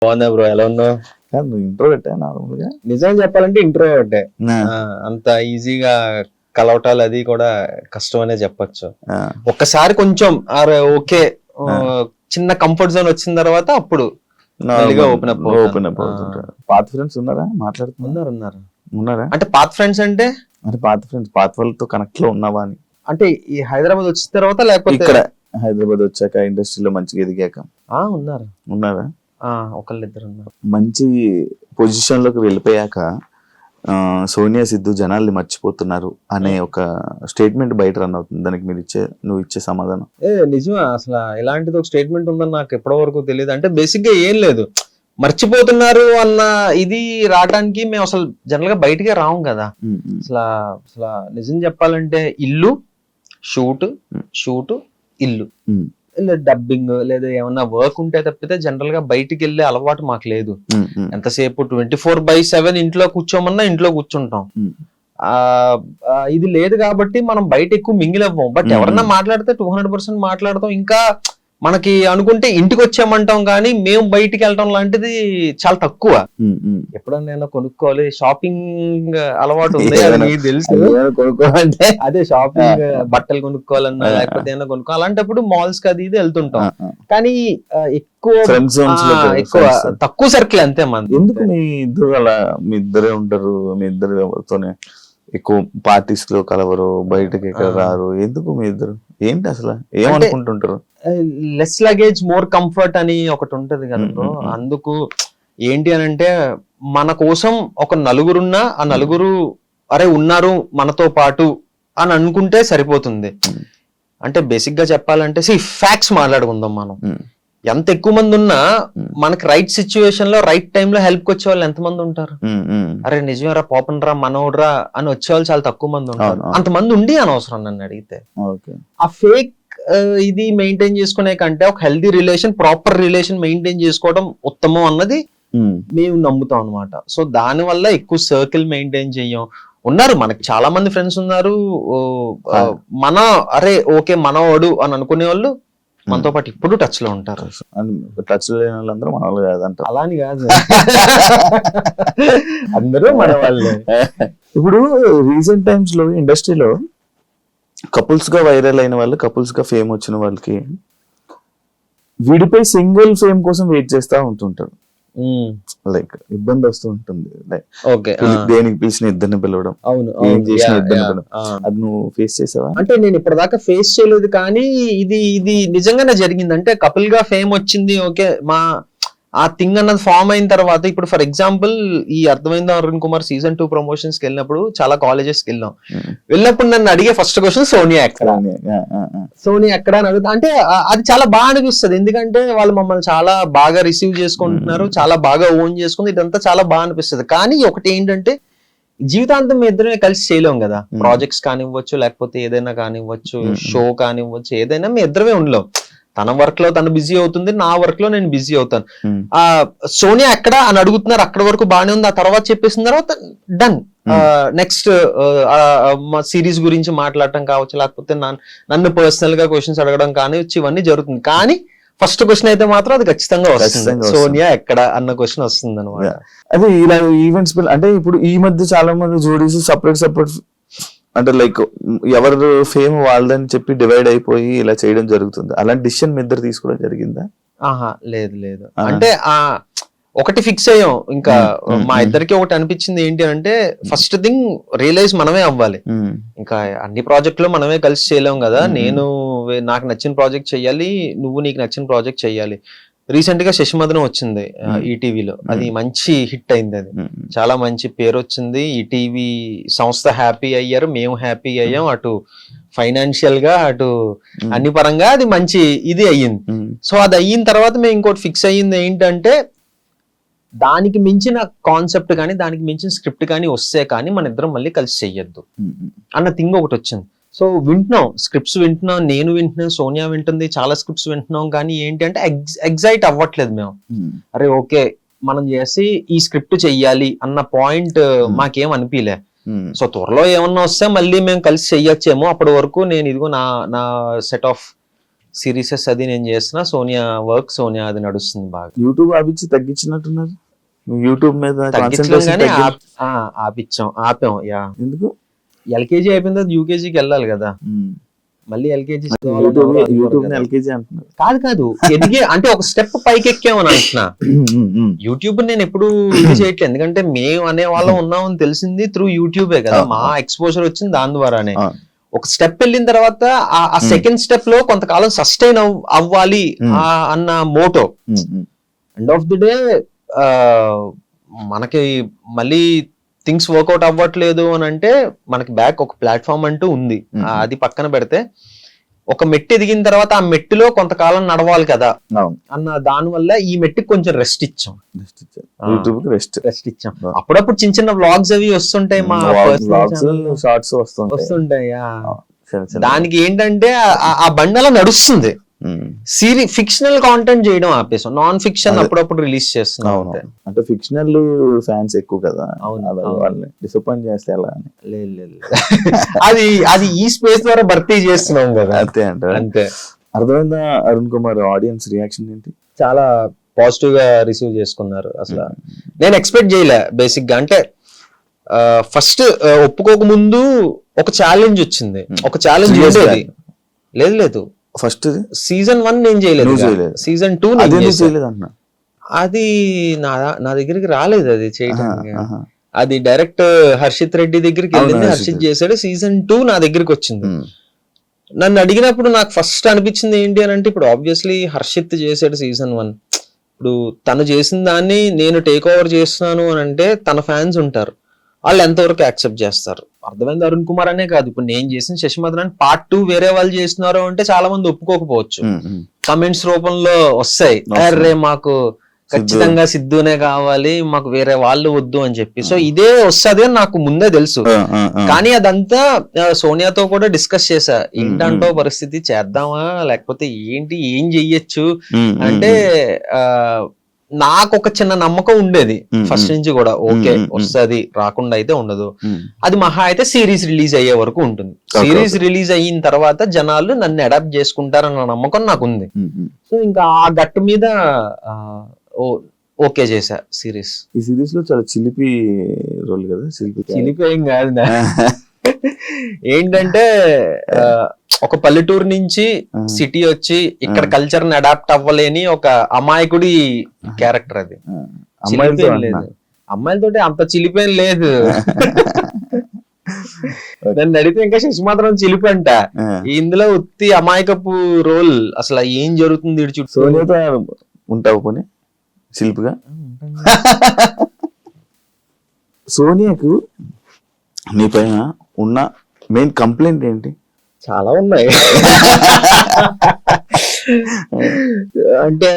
బాగున్నా బ్రో, ఎలా ఉన్నావు? నువ్వు ఇంట్రోవర్ట్ నార్మల్ గా? నిజం చెప్పాలంటే ఇంట్రోవర్ట్. అంత ఈజీగా కలవటాలు అది కూడా కష్టం అనే చెప్పొచ్చు. ఒక్కసారి కొంచెం అరే ఓకే చిన్న కంఫర్ట్ జోన్ వచ్చిన తర్వాత అప్పుడు ఓపెన్ అప్ పాత ఫ్రెండ్స్ ఉన్నారా? ఉన్నారా అంటే పాత ఫ్రెండ్స్ అంటే పాత ఫ్రెండ్స్ పాత వాళ్ళతో కనెక్ట్ లో ఉన్నావా అని. అంటే ఈ హైదరాబాద్ వచ్చిన తర్వాత లేకపోతే ఇక్కడ హైదరాబాద్ వచ్చాక ఇండస్ట్రీలో మంచిగా ఎదిగాక ఉన్నారా? ఒకళ్ళిద్దరు ఉన్నారు. మంచి పొజిషన్ లోకి వెళ్ళిపోయాక సోనియా సిద్ధు జనాల్ని మర్చిపోతున్నారు అనే ఒక స్టేట్మెంట్ బయట రన్ అవుతుంది. దానికి నువ్వు ఇచ్చే సమాధానం? నిజమే, అసలు ఇలాంటిది ఒక స్టేట్మెంట్ ఉందని నాకు ఎప్పటి వరకు తెలియదు. అంటే బేసిక్ గా ఏం లేదు, మర్చిపోతున్నారు అన్న ఇది రావడానికి మేము అసలు జనరల్ గా బయటకే రాము కదా. అసలు నిజం చెప్పాలంటే ఇల్లు షూట్ ఇల్లు డబ్బింగ్ లేదా ఏమన్నా వర్క్ ఉంటే తప్పితే జనరల్ గా బయటికి వెళ్ళే అలవాటు మాకు లేదు. ఎంతసేపు 24/7 ఇంట్లో కూర్చోమన్నా ఇంట్లో కూర్చుంటాం. ఇది లేదు కాబట్టి మనం బయట ఎక్కువ మింగిల్ అవ్వం. బట్ ఎవరన్నా మాట్లాడితే 200% మాట్లాడతాం. ఇంకా మనకి అనుకుంటే ఇంటికి వచ్చామంటాం కానీ మేము బయటికి వెళ్ళటం లాంటిది చాలా తక్కువ. ఎప్పుడన్నా కొనుక్కోవాలి, షాపింగ్ అలవాటు ఉంది మీకు తెలుసు. కొనుక్కోవాలంటే అదే షాపింగ్, బట్టలు కొనుక్కోవాలన్నా లేకపోతే ఏమైనా కొనుక్కో, అలాంటప్పుడు మాల్స్ కి అది ఇది వెళ్తుంటాం. కానీ ఎక్కువ తక్కువ సర్కిల్ అంతే మంది. ఎందుకు మీ ఇద్దరు అలా? మీ ఇద్దరే ఉంటారు, మీ ఇద్దరు ఎవరితోనే ఎక్కువ పార్టీస్ లో కలవరు, బయటకి ఎక్కడ రారు, ఎందుకు మీ ఇద్దరు? ఏంటి అసలు ఏమనుకుంటుంటారు? లెస్ లగేజ్ మోర్ కంఫర్ట్ అని ఒకటి ఉంటది కదా. అందుకు ఏంటి అని అంటే మన కోసం ఒక నలుగురున్నా ఆ నలుగురు అరే ఉన్నారు మనతో పాటు అని అనుకుంటే సరిపోతుంది. అంటే బేసిక్ గా చెప్పాలంటే ఫ్యాక్ట్స్ మాట్లాడుకుందాం. మనం ఎంత ఎక్కువ మంది ఉన్నా మనకి రైట్ సిచ్యువేషన్ లో రైట్ టైమ్ లో హెల్ప్ కి వచ్చే వాళ్ళు ఎంతమంది ఉంటారు? అరే నిజమేరా, పోపన్రా, మనోడ్రా అని వచ్చేవాళ్ళు చాలా తక్కువ మంది ఉంటారు. అంతమంది ఉండి అనవసరం నన్ను అడిగితే. ఆ ఫేక్ ఇది మెయింటైన్ చేసుకునే కంటే ఒక healthy relation, proper relation maintain చేసుకోవడం ఉత్తమం అన్నది మేము నమ్ముతాం అనమాట. సో దాని వల్ల ఎక్కువ సర్కిల్ మెయింటైన్ చెయ్యం. ఉన్నారు మనకి చాలా మంది ఫ్రెండ్స్ ఉన్నారు, మన అరే ఓకే మనవాడు అని అనుకునే వాళ్ళు మనతో పాటు ఇప్పుడు టచ్ లో ఉంటారు. టచ్ లో లేని వాళ్ళందరూ మన వాళ్ళు కాదంట. అలా అని కాదు, అందరూ మన వాళ్ళే. ఇప్పుడు రీసెంట్ టైమ్స్ లో ఇండస్ట్రీలో కపుల్స్ గా వైరల్ అయిన వాళ్ళు, కపుల్స్ గా ఫేమ్ వచ్చిన వాళ్ళకి వీడిపై సింగిల్ ఫేమ్ కోసం వెయిట్ చేస్తా ఉంటుంటారు. లైక్ ఇబ్బంది వస్తూ ఉంటుంది. దేనికి పిలిచిన ఇద్దరిని పిలవడం, ఏం చేసిన ఇద్దరిని పిలవడం, అది నువ్వు ఫేస్ చేసావా? అంటే నేను ఇప్పటిదాకా ఫేస్ చేయలేదు, కానీ ఇది నిజంగానే జరిగింది. అంటే కపుల్ గా ఫేమ్ వచ్చింది, ఓకే ఆ థింగ్ అన్నది ఫామ్ అయిన తర్వాత, ఇప్పుడు ఫర్ ఎగ్జాంపుల్ ఈ అర్థమైందా అరుణ్ కుమార్ సీజన్ 2 ప్రమోషన్స్ కి వెళ్ళినప్పుడు చాలా కాలేజెస్ కి వెళ్ళినప్పుడు నన్ను అడిగే ఫస్ట్ క్వశ్చన్ సోనియా ఎక్కడ అని అడుగుతా. అంటే అది చాలా బాగా అనిపిస్తుంది, ఎందుకంటే వాళ్ళు మమ్మల్ని చాలా బాగా రిసీవ్ చేసుకుంటున్నారు, చాలా బాగా ఓన్ చేసుకుంది, ఇదంతా చాలా బాగా అనిపిస్తుంది. కానీ ఒకటి ఏంటంటే జీవితాంతం మీ ఇద్దరే కలిసి చేయలేం కదా. ప్రాజెక్ట్స్ కానివ్వచ్చు, లేకపోతే ఏదైనా కానివ్వచ్చు, షో కానివ్వచ్చు, ఏదైనా మీ ఇద్దరమే ఉండలేం. తన వర్క్ లో తను బిజీ అవుతుంది, నా వర్క్ లో నేను బిజీ అవుతాను. సోనియా ఎక్కడ అని అడుగుతున్నారు, అక్కడ వరకు బాగానే ఉంది. ఆ తర్వాత చెప్పేసిన తర్వాత డన్. నెక్స్ట్ సిరీస్ గురించి మాట్లాడటం కావచ్చు, లేకపోతే నన్ను పర్సనల్ గా క్వశ్చన్స్ అడగడం కానివచ్చు, ఇవన్నీ జరుగుతుంది. కానీ ఫస్ట్ క్వశ్చన్ అయితే మాత్రం అది ఖచ్చితంగా వస్తుంది, సోనియా ఎక్కడ అన్న క్వశ్చన్ వస్తుంది అనమాట. అదే ఇలా ఈవెంట్స్ అంటే ఇప్పుడు ఈ మధ్య చాలా మంది జోడీస్ సపరేట్ అంటే లైక్ ఎవరు ఫేమ్ వాళ్ళదని చెప్పి డివైడ్ అయిపోయి ఇలా చేయడం జరుగుతుంది. అలాంటి డిసిషన్ మీ ఇద్దరు తీసుకోవడం జరిగిందా? లేదు. అంటే ఒకటి ఫిక్స్ అయ్యాం. ఇంకా మా ఇద్దరికి ఒకటి అనిపించింది ఏంటి అంటే, ఫస్ట్ థింగ్ రియలైజ్ మనమే అవ్వాలి. ఇంకా అన్ని ప్రాజెక్టులు మనమే కలిసి చేయలేం కదా. నేను నాకు నచ్చిన ప్రాజెక్ట్ చెయ్యాలి, నువ్వు నీకు నచ్చిన ప్రాజెక్ట్ చెయ్యాలి. రీసెంట్ గా శశిమదనం వచ్చింది ఈటీవీలో, అది మంచి హిట్ అయింది. అది చాలా మంచి పేరు వచ్చింది. ఈటీవీ సంస్థ హ్యాపీ అయ్యారు, మేము హ్యాపీ అయ్యాం. అటు ఫైనాన్షియల్ గా అటు అన్ని పరంగా అది మంచి ఇది అయ్యింది. సో అది అయిన తర్వాత మేము ఇంకోటి ఫిక్స్ అయ్యింది ఏంటంటే, దానికి మించిన కాన్సెప్ట్ కానీ దానికి మించిన స్క్రిప్ట్ కానీ వస్తే కానీ మన ఇద్దరం మళ్ళీ కలిసి చెయ్యొద్దు అన్న థింగ్ ఒకటి వచ్చింది. సో వింటున్నాం, స్క్రిప్ట్స్ వింటున్నాం, నేను వింటున్నాను, సోనియా వింటుంది, చాలా స్క్రిప్ట్స్ వింటున్నాం. కానీ ఏంటి అంటే ఎగ్జైట్ అవ్వట్లేదు మేము. అరే ఓకే మనం చేసి ఈ స్క్రిప్ట్ చెయ్యాలి అన్న పాయింట్ మాకేం అనిపించలే. సో త్వరలో ఏమన్నా వస్తే మళ్ళీ మేము కలిసి చెయ్యొచ్చేమో. అప్పటి వరకు నేను ఇదిగో నా సెట్ ఆఫ్ సిరీసెస్ అది నేను చేస్తున్నా, సోనియా వర్క్, సోనియా అది నడుస్తుంది బాగా. యూట్యూబ్ అభిచ్చి తగ్గించినట్టున్నారు, యూట్యూబ్ మీద తగ్గించడం కానీ ఆపాం. యా, ఎందుకు? ఎల్కేజీ అయిపోయిన తర్వాత యూకేజీకి వెళ్ళాలి కదా, మళ్ళీ ఎల్కేజీ యూట్యూబ్ ఎల్కేజీ అంటున్నారు. కాదు ఎదిగే అంటే ఒక స్టెప్ పైకి ఎక్కామని అంటున్నా. యూట్యూబ్ నేను ఎప్పుడు ఇది చేయట్లేదు, ఎందుకంటే మేము అనే వాళ్ళం ఉన్నామని తెలిసింది త్రూ యూట్యూబే కదా, మా ఎక్స్పోజర్ వచ్చింది దాని ద్వారానే. ఒక స్టెప్ వెళ్ళిన తర్వాత ఆ సెకండ్ స్టెప్ లో కొంతకాలం సస్టైన్ అవ్వాలి అన్న motto. End of the day మనకి మళ్ళీ థింగ్స్ వర్కౌట్ అవ్వట్లేదు అని అంటే మనకి బ్యాక్ ఒక ప్లాట్ఫామ్ అంటూ ఉంది, అది పక్కన పెడితే ఒక మెట్టు ఎదిగిన తర్వాత ఆ మెట్టులో కొంతకాలం నడవాలి కదా అన్న దాని వల్ల ఈ మెట్టుకి కొంచెం రెస్ట్ ఇచ్చాం. అప్పుడప్పుడు చిన్న చిన్న వ్లాగ్స్ అవి వస్తుంటాయి, మా షార్ట్స్ వస్తుంటాయి. దానికి ఏంటంటే ఆ బండి అలా నడుస్తుంది. ఫిక్షనల్ కాంటెంట్ చేయడం ఆపేసాం, నాన్ ఫిక్షన్ అప్పుడప్పుడు రిలీజ్ చేస్తున్నాం. అంటే ఫిక్షనల్ ఫ్యాన్స్ ఎక్కువ కదా, వాళ్ళని డిసప్పాయింట్ చేస్తే ఎలా అని. లేదు అది ఈ స్పేస్ ద్వారా భర్తీ చేస్తున్నాం కదా, అంతే. అర్థమైందా అరుణ్ కుమార్? ఆడియన్స్ రియాక్షన్ ఏంటి? చాలా పాజిటివ్ గా రిసీవ్ చేసుకున్నారు. అసలు నేను ఎక్స్పెక్ట్ చేయలే బేసిక్ గా. అంటే ఫస్ట్ ఒప్పుకోక ముందు ఒక ఛాలెంజ్ వచ్చింది, ఒక ఛాలెంజ్ ఉండేది. లేదు ఫస్ట్ సీజన్ 1 నేను చేయలేదు, సీజన్ 2 అది నా దగ్గరికి రాలేదు అది చేయడానికి. అది డైరెక్ట్ హర్షిత్ రెడ్డి దగ్గరికి వెళ్ళింది, హర్షిత్ చేశాడు. సీజన్ 2 నా దగ్గరికి వచ్చింది. నన్ను అడిగినప్పుడు నాకు ఫస్ట్ అనిపించింది ఏంటి అని అంటే, ఇప్పుడు ఆబ్వియస్లీ హర్షిత్ చేశాడు సీజన్ 1, ఇప్పుడు తను చేసిన దాన్ని నేను టేక్ ఓవర్ చేస్తున్నాను అని అంటే తన ఫ్యాన్స్ ఉంటారు, వాళ్ళు ఎంతవరకు యాక్సెప్ట్ చేస్తారు. అర్థమైంది అరుణ్ కుమార్ అనే కాదు, ఇప్పుడు నేను చేసిన శశిమధురన్ పార్ట్ 2 వేరే వాళ్ళు చేస్తున్నారు అంటే చాలా మంది ఒప్పుకోకపోవచ్చు, కమెంట్స్ రూపంలో వస్తాయి, అరే మాకు ఖచ్చితంగా సిద్ధునే కావాలి, మాకు వేరే వాళ్ళు వద్దు అని చెప్పి. సో ఇదే వస్తుంది అని నాకు ముందే తెలుసు. కానీ అదంతా సోనియాతో కూడా డిస్కస్ చేశా, ఏంటంటో పరిస్థితి, చేద్దామా లేకపోతే ఏంటి, ఏం చెయ్యొచ్చు అంటే నాకు ఒక చిన్న నమ్మకం ఉండేది ఫస్ట్ నుంచి కూడా, ఓకే వస్తుంది, రాకుండా అయితే ఉండదు. అది మహా అయితే సిరీస్ రిలీజ్ అయ్యే వరకు ఉంటుంది. సిరీస్ రిలీజ్ అయిన తర్వాత జనాలు నన్ను అడాప్ట్ చేసుకుంటారన్న నమ్మకం నాకు ఉంది. సో ఇంకా ఆ గట్టు మీద ఓకే చేసా సిరీస్. ఈ సిరీస్ లో చాలా చిలిపి రోల్ కదా, చిలిపి ఏం కాదు. ఏంటంటే ఒక పల్లెటూరు నుంచి సిటీ వచ్చి ఇక్కడ కల్చర్ ని అడాప్ట్ అవ్వలేని ఒక అమాయకుడి క్యారెక్టర్ అది. చిలిపేం లేదు, అమ్మాయిలతోటి అంత చిలిపేం లేదు. నన్ను అడిగితే ఇంకా శశిమాత్రం చిలిపి అంట, ఇందులో ఉత్తి అమాయకపు రోల్, అసలు ఏం జరుగుతుంది ఇటు చుట్టూ. సోనియాతో ఉంటావు పోనీ చిలిపిగా? సోనియాకు నీ పైన ఉన్న మెయిన్ కంప్లైంట్ ఏంటి? చాలా ఉన్నాయి. అంటే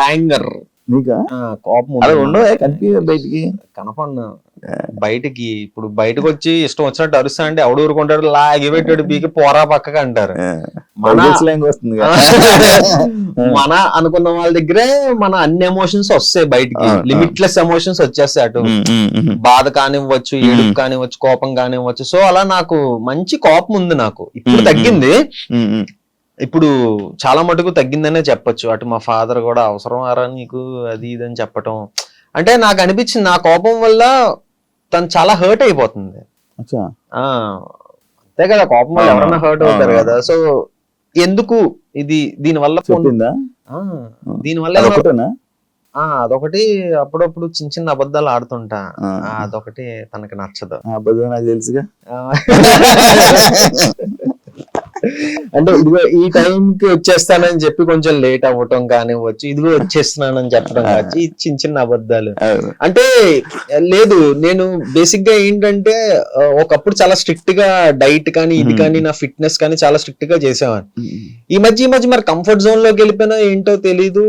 యాంగర్, కోపం ఉండవు, కనిపించ బయటికి కనపడినా బయటికి. ఇప్పుడు బయటకు వచ్చి ఇష్టం వచ్చినట్టు అరుస్తా అంటే ఎవడు ఊరుకుంటాడు, లాగి పెట్టాడు పీకి పోరా పక్కగా అంటారు. మన అనుకున్న వాళ్ళ దగ్గరే మన అన్ని ఎమోషన్స్ వస్తాయి బయటికి, లిమిట్లెస్ ఎమోషన్స్ వచ్చేస్తాయి. అటు బాధ కానివ్వచ్చు, ఏడుపు కానివ్వచ్చు, కోపం కానివ్వచ్చు. సో అలా నాకు మంచి కోపం ఉంది నాకు. ఇప్పుడు తగ్గింది, ఇప్పుడు చాలా మటుకు తగ్గిందనే చెప్పొచ్చు. అటు మా ఫాదర్ కూడా అవసరం ఆరా నీకు అది ఇది అని చెప్పటం. అంటే నాకు అనిపించింది నా కోపం వల్ల తను చాలా హర్ట్ అయిపోతుంది. అంతే కదా, కోపం వల్ల ఎవరైనా హర్ట్ అవుతారు కదా. సో ఎందుకు ఇది, దీనివల్ల అదొకటి. అప్పుడప్పుడు చిన్న చిన్న అబద్ధాలు ఆడుతుంటా, అదొకటి తనకి నచ్చదు. అబద్ధం నాకు తెలుసుగా. అంటే ఇదిగో ఈ టైంకి వచ్చేస్తానని చెప్పి కొంచెం లేట్ అవ్వటం కానివ్వచ్చు, ఇదిగో వచ్చేస్తున్నానని చెప్పడం కావచ్చు, చిన్న చిన్న అబద్ధాలు. అంటే లేదు, నేను బేసిక్ గా ఏంటంటే ఒకప్పుడు చాలా స్ట్రిక్ట్ గా డైట్ కానీ ఇది కానీ నా ఫిట్నెస్ కానీ చాలా స్ట్రిక్ట్ గా చేసేవాడిని. ఈ మధ్య మరి కంఫర్ట్ జోన్ లోకి వెళ్ళిపోయినా ఏంటో తెలీదు,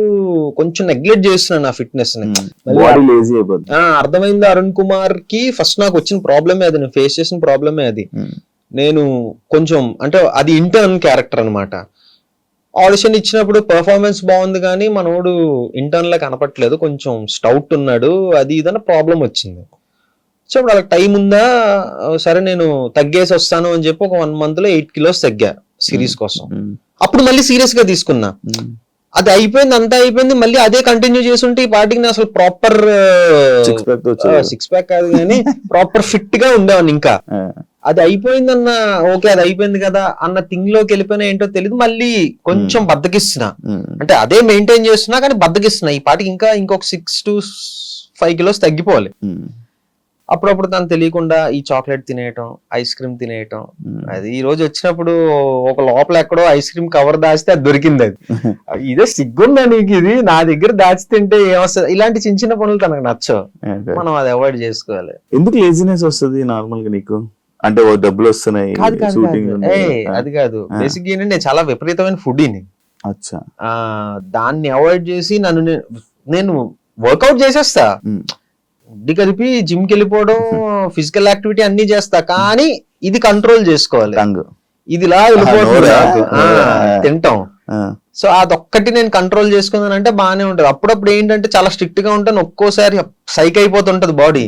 కొంచెం నెగ్లెక్ట్ చేస్తున్నాను నా ఫిట్నెస్ ని. అర్థమైంది అరుణ్ కుమార్ కి ఫస్ట్ నాకు వచ్చిన ప్రాబ్లమే అది, నేను ఫేస్ చేసిన ప్రాబ్లమే అది. నేను కొంచెం అంటే అది ఇంటర్న్ క్యారెక్టర్ అనమాట. ఆడిషన్ ఇచ్చినప్పుడు పర్ఫార్మెన్స్ బాగుంది కానీ మనోడు ఇంటర్న్ లా కనపట్లేదు, కొంచెం స్టౌట్ ఉన్నాడు, అది ఇదన్న ప్రాబ్లం వచ్చింది. సో ఇప్పుడు వాళ్ళకి టైం ఉందా, సరే నేను తగ్గేసి వస్తాను అని చెప్పి ఒక 1 month లో 8 kilos తగ్గా. సిరీస్ కోసం. అప్పుడు మళ్ళీ సీరియస్ గా తీసుకున్నా. అది అయిపోయింది, అంతా అయిపోయింది, మళ్ళీ అదే కంటిన్యూ చేస్తుంటే ఈ పార్టీకి నేను అసలు ప్రాపర్ 6 ప్యాక్ కాదు కానీ ప్రాపర్ ఫిట్ గా ఉండేవాడిని. ఇంకా అది అయిపోయిందన్న ఓకే అది అయిపోయింది కదా అన్న థింగ్ లోకి వెళ్ళిపోయినా ఏంటో తెలియదు, మళ్ళీ కొంచెం బద్దకిస్తున్నా. అంటే అదే మెయింటైన్ చేస్తున్నా కానీ బద్దకిస్తున్నా. ఈ పాటికి ఇంకా ఇంకొక 6 to 5 kilos తగ్గిపోవాలి. అప్పుడప్పుడు తను తెలియకుండా ఈ చాక్లెట్ తినేయటం, ఐస్ క్రీమ్ తినేయటం. అది ఈ రోజు వచ్చినప్పుడు ఒక లోపల ఎక్కడో ఐస్ క్రీమ్ కవర్ దాచితే అది దొరికింది. అది ఇదే సిగ్గుందా నీకు, ఇది నా దగ్గర దాచి తింటే ఏమొస్తుంది? ఇలాంటి చిన్న చిన్న పనులు తనకు నచ్చవు, మనం అది అవాయిడ్ చేసుకోవాలి. ఎందుకు లేజినెస్ వస్తుంది నార్మల్ గా నీకు? అంటే డబ్బులు వస్తున్నాయి అది కాదు. బేసిక్ ఏంటంటే నేను చాలా విపరీతమైన ఫుడ్ని, దాన్ని అవాయిడ్ చేసి నేను వర్కౌట్ చేసేస్తా, గుడ్డి కలిపి జిమ్ కి వెళ్ళిపోవడం, ఫిజికల్ యాక్టివిటీ అన్ని చేస్తా, కానీ ఇది కంట్రోల్ చేసుకోవాలి. ఇదిలా వెళ్ళిపోతుంది తింటాం. సో అదొక్కటి నేను కంట్రోల్ చేసుకున్నానంటే బాగానే ఉంటది. అప్పుడప్పుడు ఏంటంటే చాలా స్ట్రిక్ట్ గా ఉంటాను, ఒక్కోసారి సైక్ అయిపోతుంటది బాడీ.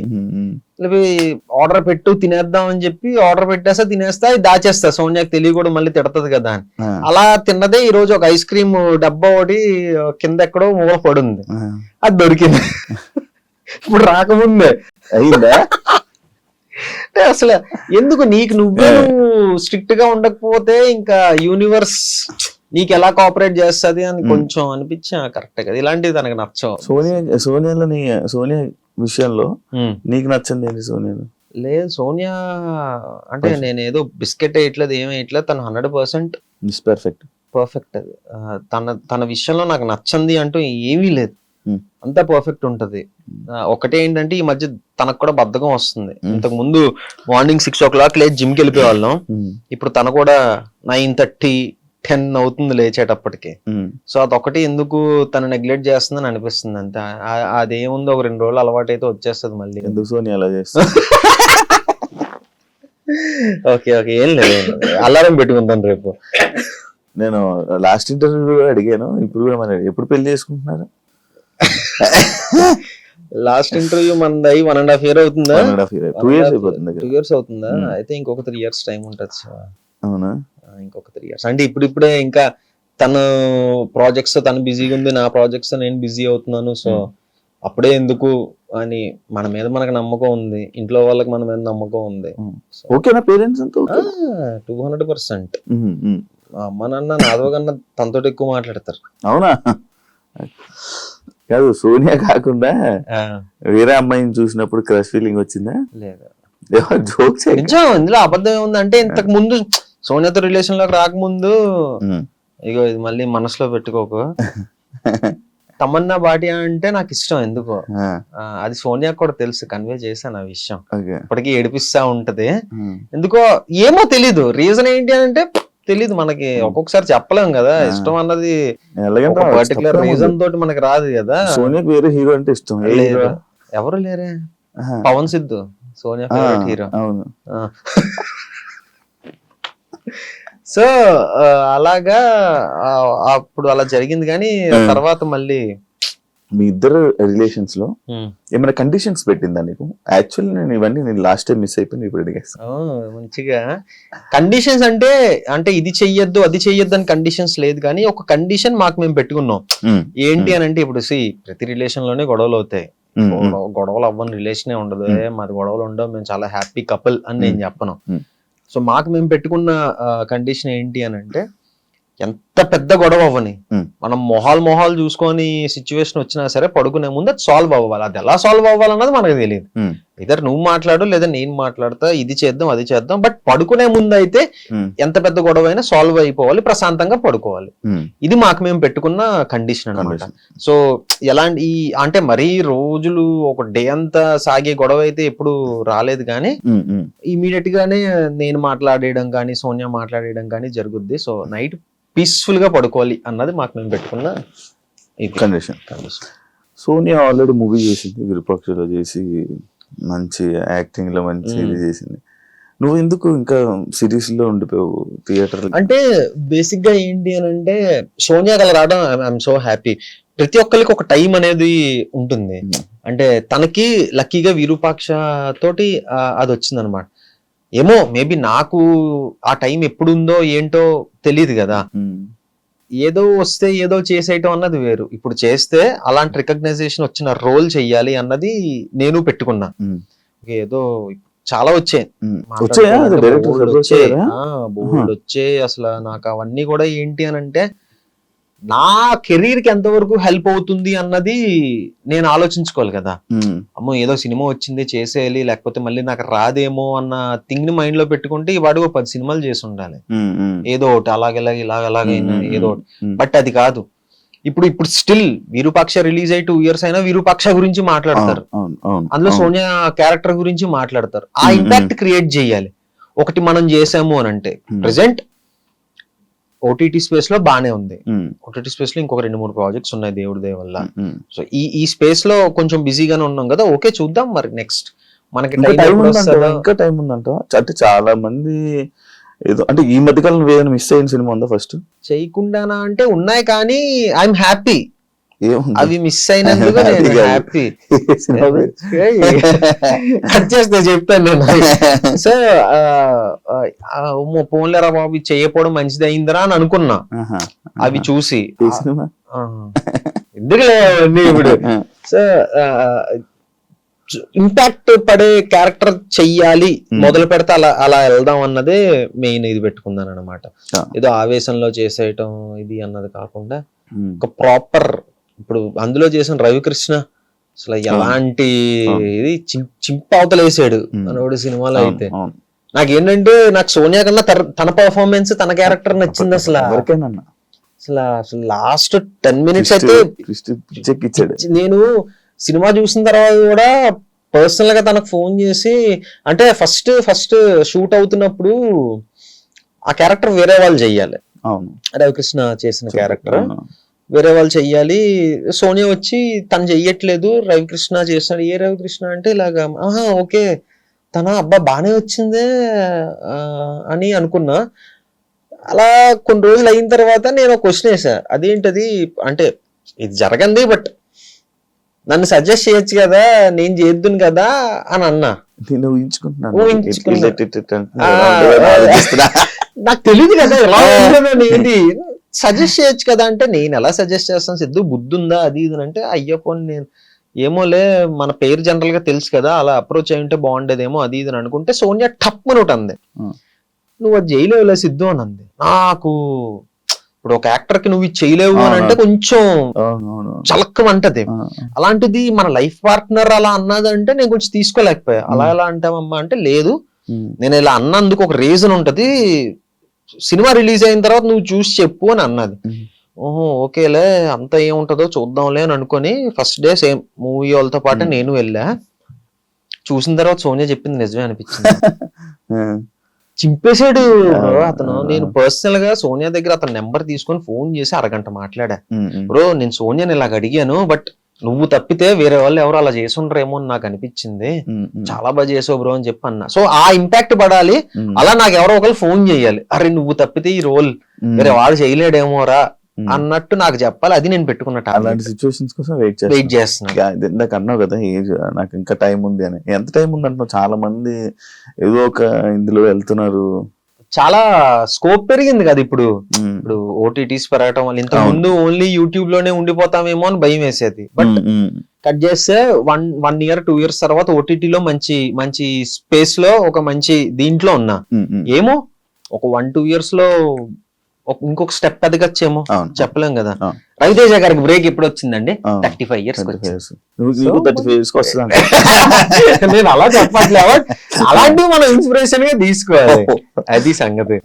ఆర్డర్ పెట్టు తినేద్దాం అని చెప్పి ఆర్డర్ పెట్టేస్తా, తినేస్తా, దాచేస్తా, సోనియాకి తెలియకూడదు మళ్ళీ తిడతది కదా అని. అలా తిన్నదే ఈ రోజు ఒక ఐస్ క్రీమ్ డబ్బా ఒకటి కింద ఎక్కడో మూల పడుంది, అది దొరికింది ఇప్పుడు రాకముందే అయిందా. అంటే అసలు ఎందుకు నీకు నువ్వే స్ట్రిక్ట్ గా ఉండకపోతే ఇంకా యూనివర్స్ నీకు ఎలా కోఆపరేట్ చేస్తుంది అని కొంచెం అనిపించా. కరెక్ట్ కదా, ఇలాంటివి తనకు నచ్చవు. సోనియా విషయంలో నీకు నచ్చింది ఏంటి సోనియాలో? లేదు, సోనియా అంటే నేను ఏదో బిస్కెట్ వేయట్లేదు, ఏం వేయట్లేదు, తను 100% పర్ఫెక్ట్. అది తన విషయంలో నాకు నచ్చింది అంటూ ఏమీ లేదు, అంతా పర్ఫెక్ట్ ఉంటది. ఒకటే ఏంటంటే ఈ మధ్య తనకు కూడా బద్ధకం వస్తుంది. ఇంతకు ముందు మార్నింగ్ 6 o'clock లేచి జిమ్ కి వెళ్ళిపోయే వాళ్ళం, ఇప్పుడు తన కూడా 9:30, 10 అవుతుంది లేచేటప్పటికి. సో అదొకటి ఎందుకు తను నెగ్లెక్ట్ చేస్తుందని అనిపిస్తుంది అంతే. అదేముంది, ఒక 2 రోజులు అలవాటు అయితే వచ్చేస్తుంది మళ్ళీ. ఎందుకు సోనియా అలా చేస్తా? ఓకే ఏం లేదు, అలారం పెట్టుకుంటాను రేపు. నేను లాస్ట్ ఇంటర్వ్యూ అడిగాను, ఇప్పుడు కూడా మన ఎప్పుడు పెళ్లి చేసుకుంటున్నారు? లాస్ట్ ఇంటర్వ్యూ మనది 1.5 years అవుతుందా? 2 years అయిపోతుంది. 2 years అవుతుందా? అయితే ఇంకొక 3 years టైం ఉంటుంది. అవునా? ఇంకొక 3 years అంటే ఇప్పుడిప్పుడే ఇంకా తను ప్రాజెక్ట్స్ తో తను బిజీగా ఉంది, నా ప్రాజెక్ట్స్ తో నేను బిజీ అవుతున్నాను. సో అప్పుడే ఎందుకు అని మన మీద మనకు నమ్మకం ఉంది, ఇంట్లో వాళ్ళకి మన మీద నమ్మకం ఉంది. ఓకేనా పేరెంట్స్ అంతా? 200%. మా అమ్మ నాన్న నాదో కన్నా తనతో ఎక్కువ మాట్లాడతారు. అవునా? కాదు, సోనియా కాకుండా వేరే అమ్మాయిని చూసినప్పుడు క్రష్ ఫీలింగ్ వచ్చిందా? లేదా, జోక్స్. ఇందులో అబద్ధం ఏముంది అంటే, ఇంతకు ముందు సోనియాతో రిలేషన్ లోకి రాకముందు, ఇగో ఇది మళ్ళీ మనసులో పెట్టుకోకు, తమన్నా భాటియా అంటే నాకు ఇష్టం ఎందుకో. అది సోనియా కూడా తెలుసు, కన్వే చేశాను ఆ విషయం. ఇప్పటికీ ఏడిపిస్తా ఉంటది ఎందుకో, ఏమో తెలీదు, రీజన్ ఏంటి అంటే తెలీదు మనకి. ఒక్కొక్కసారి చెప్పలేం కదా, ఇష్టం అన్నది పర్టికులర్ రీజన్ తోటి మనకి రాదు కదా. సోనియాకి వేరే హీరో అంటే ఇష్టం ఎవరు లేరే, పవన్ సిద్ధు సోనియా ఫేవరెట్ హీరో. అవును. సో అలాగా అప్పుడు అలా జరిగింది, కానీ తర్వాత మళ్ళీ మీ ఇద్దరు రిలేషన్స్ లో ఏమైనా కండిషన్స్ పెట్టిందా నీకు? యాక్చువల్లీ నేను ఇవన్నీ లాస్ట్ టైం మిస్ అయిపోయింది, ఇప్పుడు అడిగేస్తాను. మంచిగా కండిషన్స్ అంటే ఇది చెయ్యొద్దు అది చెయ్యొద్దు అని కండిషన్స్ లేదు, కానీ ఒక కండిషన్ మాకు మేము పెట్టుకున్నాం. ఏంటి అని అంటే, ఇప్పుడు ప్రతి రిలేషన్ లోనే గొడవలు అవుతాయి, గొడవలు అవ్వని రిలేషనే ఉండదు. మాది గొడవలు ఉండవు, మేము చాలా హ్యాపీ కపుల్ అని నేను చెప్పను. సో మాకు మేము పెట్టుకున్న కండిషన్ ఏంటి అని అంటే, ఎంత పెద్ద గొడవ అవ్వని, మనం మొహాలు చూసుకొని సిచ్యువేషన్ వచ్చినా సరే పడుకునే ముందు అది సాల్వ్ అవ్వాలి. అది ఎలా సాల్వ్ అవ్వాలన్నది మనకు తెలియదు. ఇద్దరు నువ్వు మాట్లాడు లేదా నేను మాట్లాడతా, ఇది చేద్దాం అది చేద్దాం, బట్ పడుకునే ముందు అయితే ఎంత పెద్ద గొడవ అయినా సాల్వ్ అయిపోవాలి, ప్రశాంతంగా పడుకోవాలి. ఇది మాకు మేము పెట్టుకున్న కండిషన్ అన్నమాట. సో ఎలాంటి అంటే మరీ రోజులు ఒక డే అంతా సాగే గొడవ అయితే ఎప్పుడు రాలేదు, కానీ ఇమీడియట్ గానే నేను మాట్లాడేయడం కానీ సోనియా మాట్లాడేయడం కానీ జరుగుద్ది. సో నైట్ పీస్ఫుల్ గా పడుకోవాలి అన్నది మాకు మేము పెట్టుకున్న కండిషన్. సోనియా ఆల్రెడీ మూవీ చేసింది, విరూపాక్షలో చేసి మంచి యాక్టింగ్ లో మంచి ఇది చేసింది. నువ్వు ఎందుకు ఇంకా సిరీస్ లో ఉండిపోయావు థియేటర్? అంటే బేసిక్ గా ఏంటి అని అంటే, సోనియా కల రావడం ఐఎమ్ సో హ్యాపీ. ప్రతి ఒక్కరికి ఒక టైం అనేది ఉంటుంది. అంటే తనకి లక్కీగా విరూపాక్ష తోటి అది వచ్చింది అనమాట. ఏమో మేబీ నాకు ఆ టైం ఎప్పుడుందో ఏంటో తెలియదు కదా. ఏదో వస్తే ఏదో చేసేయటం అన్నది వేరు. ఇప్పుడు చేస్తే అలాంటి రికగ్నైజేషన్ వచ్చిన రోల్ చెయ్యాలి అన్నది నేను పెట్టుకున్నా. ఏదో చాలా వచ్చాయి బోల్డ్ వచ్చాయి. అసలు నాకు అవన్నీ కూడా ఏంటి అని అంటే నా కెరీర్ కి ఎంతవరకు హెల్ప్ అవుతుంది అన్నది నేను ఆలోచించుకోవాలి కదా. అమ్మో ఏదో సినిమా వచ్చింది చేసేయాలి, లేకపోతే మళ్ళీ నాకు రాదేమో అన్న థింగ్ ని మైండ్ లో పెట్టుకుంటే ఈ వాడు 10 సినిమాలు చేసి ఉండాలి, ఏదో ఒకటి అలాగైనా ఏదో ఒకటి. బట్ అది కాదు. ఇప్పుడు స్టిల్ విరూపాక్ష రిలీజ్ అయ్యి 2 years అయినా విరూపాక్ష గురించి మాట్లాడతారు, అందులో సోనియా క్యారెక్టర్ గురించి మాట్లాడతారు. ఆ ఇంపాక్ట్ క్రియేట్ చేయాలి. ఒకటి మనం చేసాము అని అంటే ప్రెసెంట్ ఓటీటీ స్పేస్ లో బానే ఉంది. ఓటీటీ స్పేస్ లో ఇంకొక 2-3 ప్రాజెక్ట్స్ ఉన్నాయి దేవుడి దయ వల్ల. సో ఈ స్పేస్ లో కొంచెం బిజీగానే ఉన్నాం కదా. ఓకే చూద్దాం మరి నెక్స్ట్ మనకి ఇంకా టైం ఉందంట. అంటే చాలా మంది ఏదో అంటే ఈ మధ్యకాలం ఏదైనా మిస్ అయిన సినిమా ఉందా ఫస్ట్? చేయకుండానా అంటే ఉన్నాయి, కానీ ఐఎమ్ హ్యాపీ అవి మిస్ అయినందుకు నేను హ్యాపీ. కట్ చేస్తే చెప్తాను నేను. సో పోన్లేరా బాబు చేయకపోవడం మంచిది అయిందిరా అని అనుకున్నా అవి చూసి. ఎందుకులే ఇప్పుడు సో ఇంపాక్ట్ పడే క్యారెక్టర్ చెయ్యాలి, మొదలు పెడితే అలా వెళ్దాం అన్నదే మెయిన్ ఇది పెట్టుకున్నాను అనమాట. ఏదో ఆవేశంలో చేసేయటం ఇది అన్నది కాకుండా ఒక ప్రాపర్. ఇప్పుడు అందులో చేసిన రవికృష్ణ అసలు ఎలాంటి ఇది చింపవతలేసాడు మనోడు సినిమాలో. అయితే నాకేంటంటే నాకు సోనియా కన్నా తన పర్ఫార్మెన్స్ తన క్యారెక్టర్ నచ్చింది. అసలు లాస్ట్ 10 minutes అయితే నేను సినిమా చూసిన తర్వాత కూడా పర్సనల్ గా తనకు ఫోన్ చేసి, అంటే ఫస్ట్ షూట్ అవుతున్నప్పుడు ఆ క్యారెక్టర్ వేరే వాళ్ళు చెయ్యాలి, రవికృష్ణ చేసిన క్యారెక్టర్ వేరే వాళ్ళు చెయ్యాలి. సోనియా వచ్చి తను చెయ్యట్లేదు, రవికృష్ణ చేస్తున్నాడు. ఏ రవికృష్ణ అంటే ఇలాగా ఓకే తన అబ్బా బానే వచ్చిందే అని అనుకున్నా. అలా కొన్ని రోజులు అయిన తర్వాత నేను ఒక క్వశ్చన్ వేసా, అదేంటది అంటే ఇది జరగంది బట్ నన్ను సజెస్ట్ చేయొచ్చు కదా, నేను చేద్దును కదా అని అన్నా. నాకు తెలియదు కదా ఎలా ఏంటి సజెస్ట్ చేయొచ్చు కదా అంటే, నేను ఎలా సజెస్ట్ చేస్తాను సిద్ధు, బుద్ధి ఉందా అది ఇది అంటే, అయ్యో పోనీ నేను ఏమోలే మన పేరు జనరల్ గా తెలుసు కదా, అలా అప్రోచ్ అయి ఉంటే బాగుండేదేమో అది ఇది అని అనుకుంటే సోనియా టప్ మనోటి అంది, నువ్వు అది చేయలేవులే సిద్ధు అని అంది. నాకు ఇప్పుడు ఒక యాక్టర్ కి నువ్వు ఇది చేయలేవు అని అంటే కొంచెం చలక్కమంటది. అలాంటిది మన లైఫ్ పార్ట్నర్ అలా అన్నదంటే నేను కొంచెం తీసుకోలేకపోయా. అలా ఎలా అంటామమ్మా అంటే, లేదు నేను ఇలా అన్నందుకు ఒక రీజన్ ఉంటది, సినిమా రిలీజ్ అయిన తర్వాత నువ్వు చూసి చెప్పు అని అన్నది. ఓహో ఓకేలే అంత ఏముంటదో చూద్దాంలే అని అనుకుని ఫస్ట్ డే సేమ్ మూవీ వాళ్ళతో పాటు నేను వెళ్ళా. చూసిన తర్వాత సోనియా చెప్పింది నిజమే అనిపించింది. చింపేశాడు అతను. నేను పర్సనల్ గా సోనియా దగ్గర అతని నెంబర్ తీసుకొని ఫోన్ చేసి 1 గంట మాట్లాడా. బ్రో నేను సోనియాని ఇలాగ అడిగాను, బట్ నువ్వు తప్పితే వేరే వాళ్ళు ఎవరు అలా చేసుండ్రేమో అని నాకు అనిపించింది, చాలా బాగా చేసావు బ్రో అని చెప్పి అన్నా. సో ఆ ఇంపాక్ట్ పడాలి, అలా నాకు ఎవరో ఒకరు ఫోన్ చేయాలి, అరే నువ్వు తప్పితే ఈ రోల్ వేరే వాడు చేయలేడేమోరా అన్నట్టు నాకు చెప్పాలి. అది నేను పెట్టుకున్నట్టు అలాంటి సిచ్యువేషన్స్ కోసం వెయిట్ చేస్తున్నా. ఇందాక అన్నావు కదా ఏజ్ నాకు ఇంకా టైం ఉంది అని. ఎంత టైం ఉంది అంటున్నావు? చాలా మంది ఏదో ఒక ఇందులో వెళ్తున్నారు, చాలా స్కోప్ పెరిగింది కదా ఇప్పుడు. ఇప్పుడు ఓటీటీస్ పెరగటం వల్ల ఇంత ముందు ఓన్లీ యూట్యూబ్ లోనే ఉండిపోతామేమో అని భయం వేసేది. బట్ కట్ చేస్తే 1 year 2 years తర్వాత ఓటీటీలో మంచి స్పేస్ లో ఒక మంచి దీంట్లో ఉన్నా. ఏమో ఒక 1-2 years లో ఇంకొక స్టెప్ ఎదగచ్చేమో చెప్పలేం కదా. రవితేజ గారికి బ్రేక్ ఎప్పుడు వచ్చిందండి? 35 years. నేను అలా చెప్పట్లే, అలాంటివి మనం ఇన్స్పిరేషన్ గా తీసుకోవాలి, అది సంగతి.